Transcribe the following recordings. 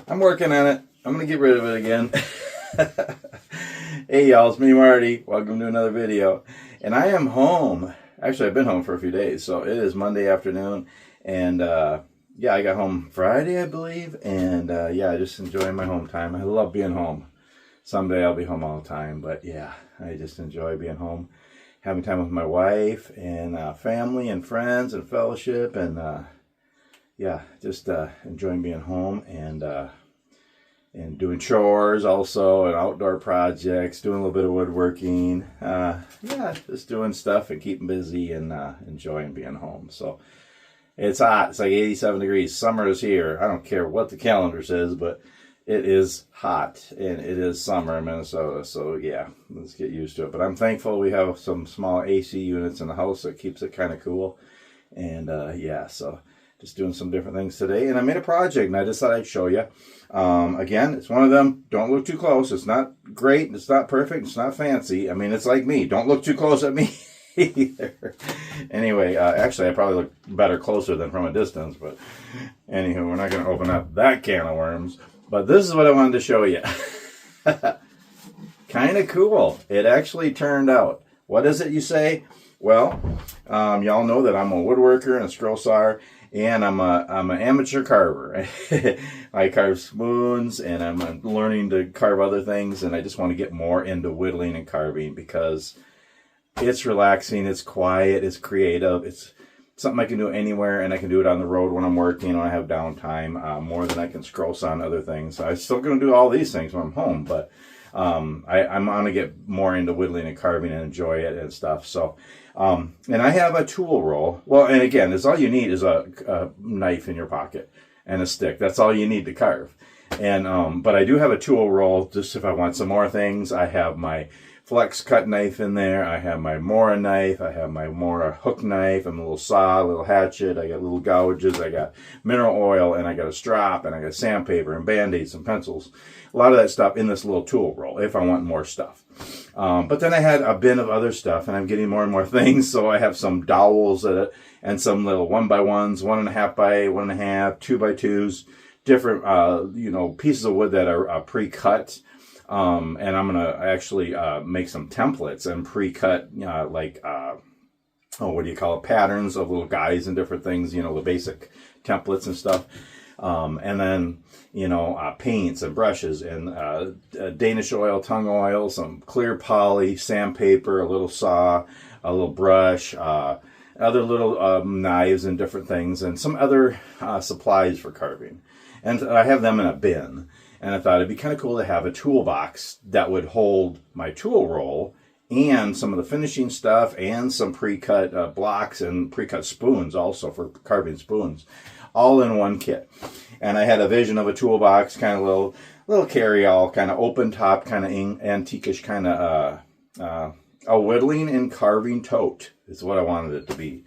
I'm working on it. I'm going to get rid of it again. Hey y'all, it's me Marty. Welcome to another video. And I am home. Actually, I've been home for a few days. So it is Monday afternoon. And yeah, I got home Friday, I believe. And yeah, I just enjoying my home time. I love being home. Someday I'll be home all the time. But yeah, I just enjoy being home. Having time with my wife and family and friends and fellowship. And yeah, just enjoying being home and doing chores also and outdoor projects, doing a little bit of woodworking. Yeah, just doing stuff and keeping busy and enjoying being home. So it's hot. It's like 87 degrees. Summer is here. I don't care what the calendar says, but it is hot and it is summer in Minnesota. So yeah, let's get used to it. But I'm thankful we have some small AC units in the house that keeps it kind of cool. And yeah, so just doing some different things today. And I made a project and I decided I'd show you. Again, it's one of them, don't look too close. It's not great, it's not perfect, it's not fancy. I mean, it's like me. Don't look too close at me either. Anyway, actually, I probably look better closer than from a distance. But anywho, we're not going to open up that can of worms. But this is what I wanted to show you. Kind of cool. It actually turned out. What is it, you say? Well, y'all know that I'm a woodworker and a scroll sawer. And I'm an amateur carver. I carve spoons, and I'm learning to carve other things, and I just want to get more into whittling and carving because it's relaxing, it's quiet, it's creative, it's something I can do anywhere, and I can do it on the road when I'm working, when I have downtime, more than I can scroll on other things. I'm still going to do all these things when I'm home, but I'm going to get more into whittling and carving and enjoy it and stuff. So, and I have a tool roll. Well, and again, it's all you need is a knife in your pocket and a stick. That's all you need to carve. And but I do have a tool roll just if I want some more things. I have my flex cut knife in there. I have my Mora knife. I have my Mora hook knife and a little saw, a little hatchet. I got little gouges. I got mineral oil, and I got a strop, and I got sandpaper and Band-Aids and pencils. A lot of that stuff in this little tool roll if I want more stuff. But then I had a bin of other stuff, and I'm getting more and more things. So I have some dowels and some little 1x1s, 1.5 by 1.5, 2x2s, different you know, pieces of wood that are pre-cut. And I'm gonna actually make some templates and pre-cut like what do you call it, patterns of little guys and different things, you know, the basic templates and stuff. And then, you know, paints and brushes and Danish oil, tung oil, some clear poly, sandpaper, a little saw, a little brush, other little knives and different things, and some other supplies for carving. And I have them in a bin. And I thought it'd be kind of cool to have a toolbox that would hold my tool roll and some of the finishing stuff and some pre-cut blocks and pre-cut spoons also for carving spoons, all in one kit. And I had a vision of a toolbox, kind of little carry-all, kind of open top, kind of antiquish, kind of a whittling and carving tote is what I wanted it to be.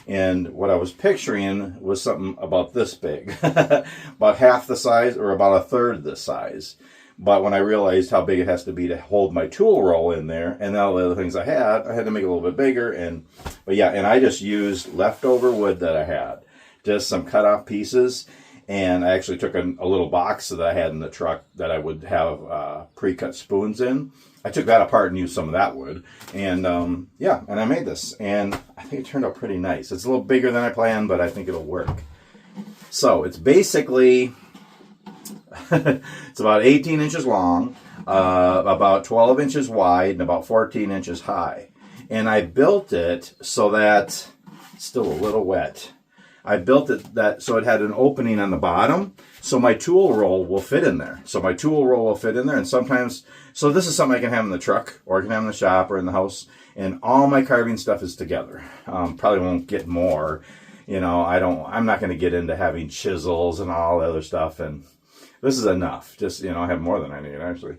And what I was picturing was something about this big, about half the size or about a third the size. But when I realized how big it has to be to hold my tool roll in there and all the other things I had to make it a little bit bigger. But yeah, and I just used leftover wood that I had, just some cut off pieces. And I actually took a little box that I had in the truck that I would have pre-cut spoons in. I took that apart and used some of that wood. And yeah, and I made this. And I think it turned out pretty nice. It's a little bigger than I planned, but I think it'll work. So it's basically, it's about 18 inches long, about 12 inches wide, and about 14 inches high. And I built it so that it's still a little wet. I built it that so it had an opening on the bottom, so my tool roll will fit in there. So my tool roll will fit in there, and sometimes, so this is something I can have in the truck, or I can have in the shop, or in the house, and all my carving stuff is together. Probably won't get more, you know, I'm not going to get into having chisels and all the other stuff, and this is enough. Just, you know, I have more than I need, actually.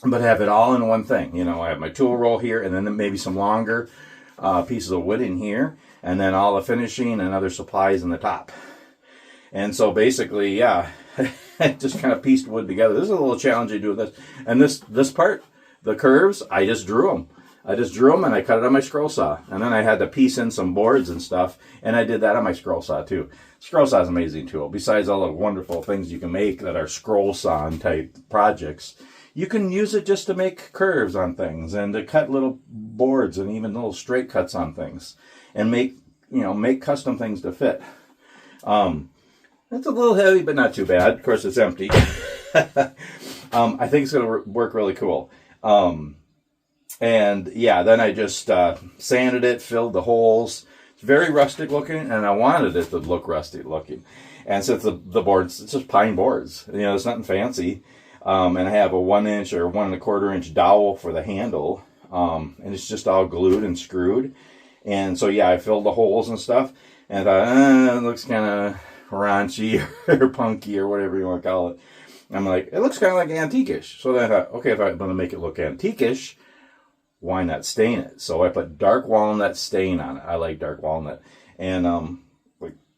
But have it all in one thing. You know, I have my tool roll here, and then maybe some longer pieces of wood in here, and then all the finishing and other supplies in the top. And so basically, yeah, just kind of pieced wood together. This is a little challenge to do with this. And this part, the curves, I just drew them. And I cut it on my scroll saw. And then I had to piece in some boards and stuff, and I did that on my scroll saw too. Scroll saw is an amazing tool. Besides all the wonderful things you can make that are scroll saw type projects, you can use it just to make curves on things and to cut little boards and even little straight cuts on things and make custom things to fit. It's a little heavy, but not too bad. Of course, it's empty. I think it's going to work really cool. And yeah, then I just sanded it, filled the holes. It's very rustic looking, and I wanted it to look rustic looking. And since the boards, it's just pine boards. You know, it's nothing fancy. And I have a 1 inch or 1 1/4 inch dowel for the handle. And it's just all glued and screwed. And so, yeah, I filled the holes and stuff. And I thought, it looks kind of raunchy or punky or whatever you want to call it. I'm like, it looks kind of like antique-ish. So then I thought, okay, if I'm going to make it look antique-ish, why not stain it? So I put dark walnut stain on it. I like dark walnut. And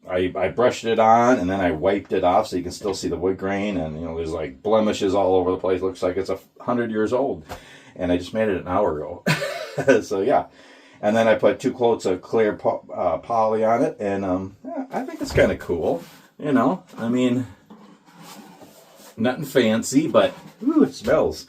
I brushed it on, and then I wiped it off so you can still see the wood grain. And, you know, there's like blemishes all over the place. Looks like it's 100 years old. And I just made it an hour ago. So, yeah. And then I put 2 coats of clear poly on it. And yeah, I think it's kind of cool. You know, I mean, nothing fancy, but ooh, it smells.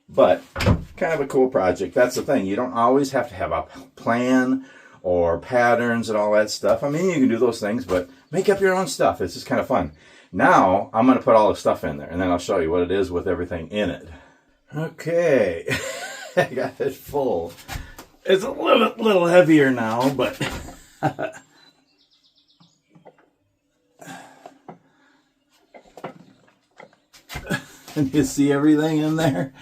But kind of a cool project. That's the thing. You don't always have to have a plan or patterns and all that stuff. I mean, you can do those things, but make up your own stuff. It's just kind of fun. Now, I'm going to put all the stuff in there, and then I'll show you what it is with everything in it. Okay. I got it full. It's a little heavier now, but... Can you see everything in there?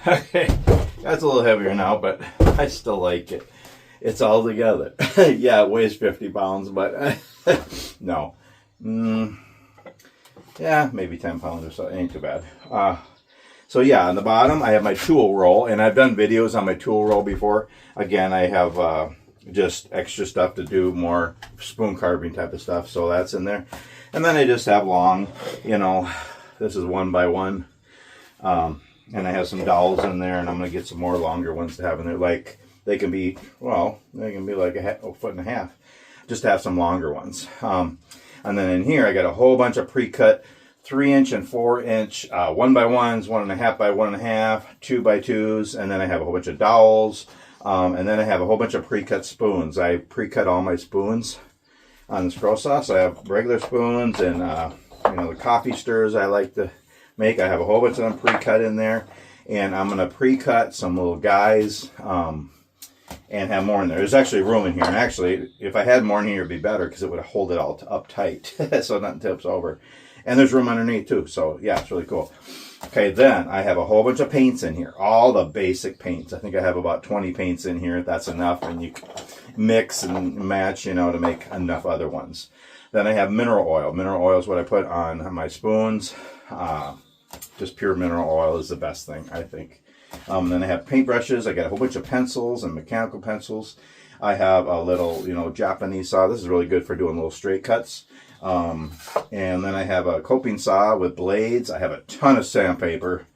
Okay, that's a little heavier now, but I still like it. It's all together. Yeah, it weighs 50 pounds, but no. Yeah, maybe 10 pounds or so. Ain't too bad. So yeah, on the bottom, I have my tool roll, and I've done videos on my tool roll before. Again, I have just extra stuff to do, more spoon carving type of stuff, so that's in there. And then I just have long, you know, this is 1 by 1. And I have some dowels in there, and I'm going to get some more longer ones to have in there. Like, they can be like a foot and a half, just to have some longer ones. And then in here, I got a whole bunch of pre-cut 3 inch and 4 inch 1 by 1s, 1.5 by 1.5, 2 by 2s, and then I have a whole bunch of dowels. And then I have a whole bunch of pre-cut spoons. I pre-cut all my spoons on the scroll saw. So I have regular spoons and you know, the coffee stirs I like to make. I have a whole bunch of them pre-cut in there, and I'm going to pre-cut some little guys and have more in there. There's actually room in here, and actually if I had more in here it'd be better because it would hold it all up tight so nothing tips over. And there's room underneath too, so yeah, it's really cool. Okay, then I have a whole bunch of paints in here, all the basic paints. I think I have about 20 paints in here. That's enough, and you mix and match, you know, to make enough other ones. Then I have mineral oil. Mineral oil is what I put on my spoons. Just pure mineral oil is the best thing, I think. Then I have paintbrushes. I got a whole bunch of pencils and mechanical pencils. I have a little, you know, Japanese saw. This is really good for doing little straight cuts. And then I have a coping saw with blades. I have a ton of sandpaper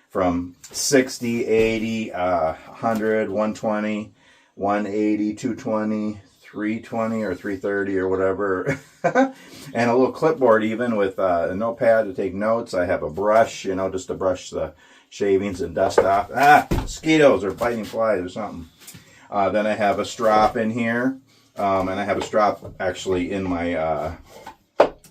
from 60, 80, 100, 120, 180, 220, 320 or 330 or whatever. And a little clipboard even with a notepad to take notes. I have a brush, you know, just to brush the shavings and dust off. Mosquitoes or biting flies or something. Then I have a strop in here. And I have a strop actually in my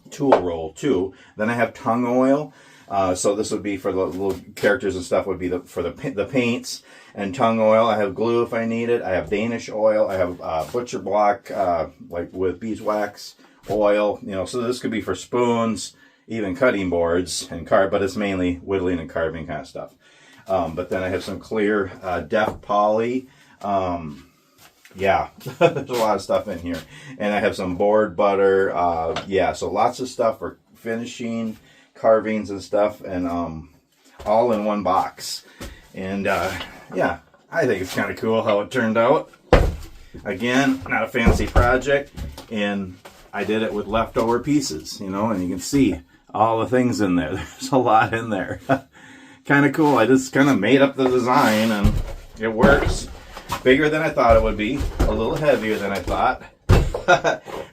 tool roll too. Then I have tongue oil. So this would be for the little characters and stuff, would be for the paints and tongue oil. I have glue if I need it. I have Danish oil. I have butcher block, like with beeswax oil, you know, so this could be for spoons, even cutting boards and but it's mainly whittling and carving kind of stuff. But then I have some clear def poly. Yeah, there's a lot of stuff in here. And I have some board butter. Yeah, so lots of stuff for finishing, carvings and stuff, and all in one box. And yeah, I think it's kind of cool how it turned out. Again, not a fancy project, and I did it with leftover pieces, you know, and you can see all the things in there. There's a lot in there. Kind of cool. I just kind of made up the design, and it works. Bigger than I thought it would be, a little heavier than I thought.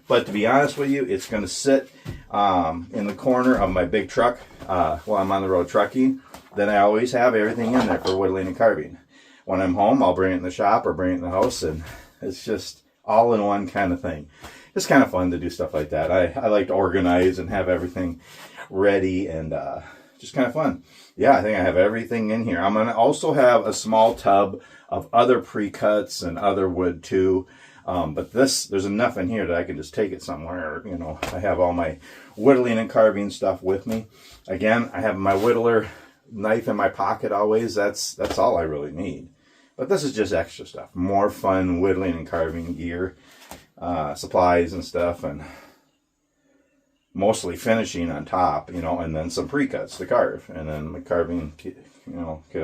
But to be honest with you, it's going to sit in the corner of my big truck while I'm on the road trucking. Then I always have everything in there for whittling and carving. When I'm home, I'll bring it in the shop or bring it in the house, and it's just all in one kind of thing. It's kind of fun to do stuff like that. I like to organize and have everything ready, and just kind of fun. Yeah, I think I have everything in here. I'm going to also have a small tub of other pre-cuts and other wood too. But there's enough in here that I can just take it somewhere. You know, I have all my whittling and carving stuff with me. Again, I have my whittler knife in my pocket always. That's all I really need. But this is just extra stuff. More fun whittling and carving gear. Supplies and stuff, and mostly finishing on top, you know, and then some pre-cuts to carve, and then the carving, you know, get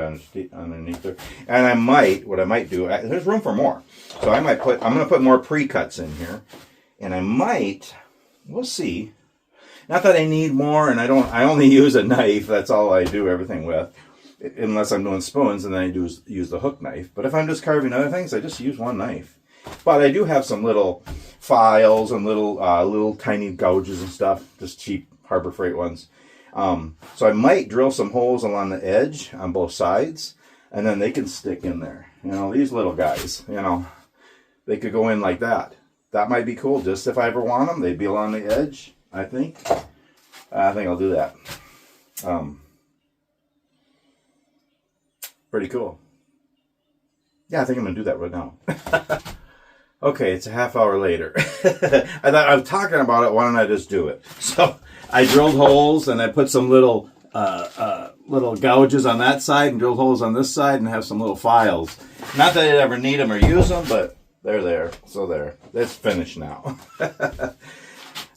underneath there. And what I might do, there's room for more, so I'm going to put more pre-cuts in here, and we'll see. Not that I need more, and I only use a knife. That's all I do everything with, unless I'm doing spoons, and then I use the hook knife. But if I'm just carving other things, I just use one knife. But I do have some little files and little tiny gouges and stuff, just cheap Harbor Freight ones. So I might drill some holes along the edge on both sides, and then they can stick in there. You know, these little guys, you know, they could go in like that. That might be cool, just if I ever want them. They'd be along the edge, I think. I think I'll do that. Pretty cool. Yeah, I think I'm going to do that right now. Okay, it's a half hour later. I thought I was talking about it, why don't I just do it? So I drilled holes, and I put some little gouges on that side and drilled holes on this side, and have some little files. Not that I'd ever need them or use them, but they're there. So there. It's finished now. A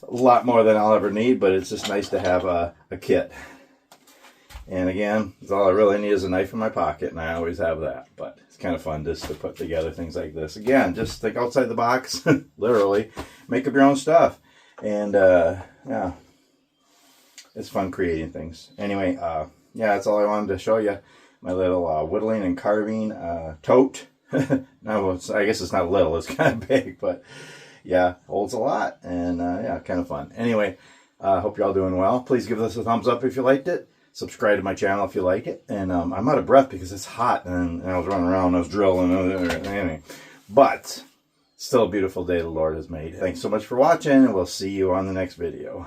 lot more than I'll ever need, but it's just nice to have a kit. And again, all I really need is a knife in my pocket, and I always have that. But it's kind of fun just to put together things like this. Again, just think outside the box, literally. Make up your own stuff. And, yeah, it's fun creating things. Anyway, yeah, that's all I wanted to show you. My little whittling and carving tote. No, I guess it's not little. It's kind of big, but, yeah, holds a lot. And, yeah, kind of fun. Anyway, hope you're all doing well. Please give this a thumbs up if you liked it. Subscribe to my channel if you like it. And I'm out of breath because it's hot, and I was running around, I was drilling, anyway. But still a beautiful day the Lord has made. Thanks so much for watching, and we'll see you on the next video.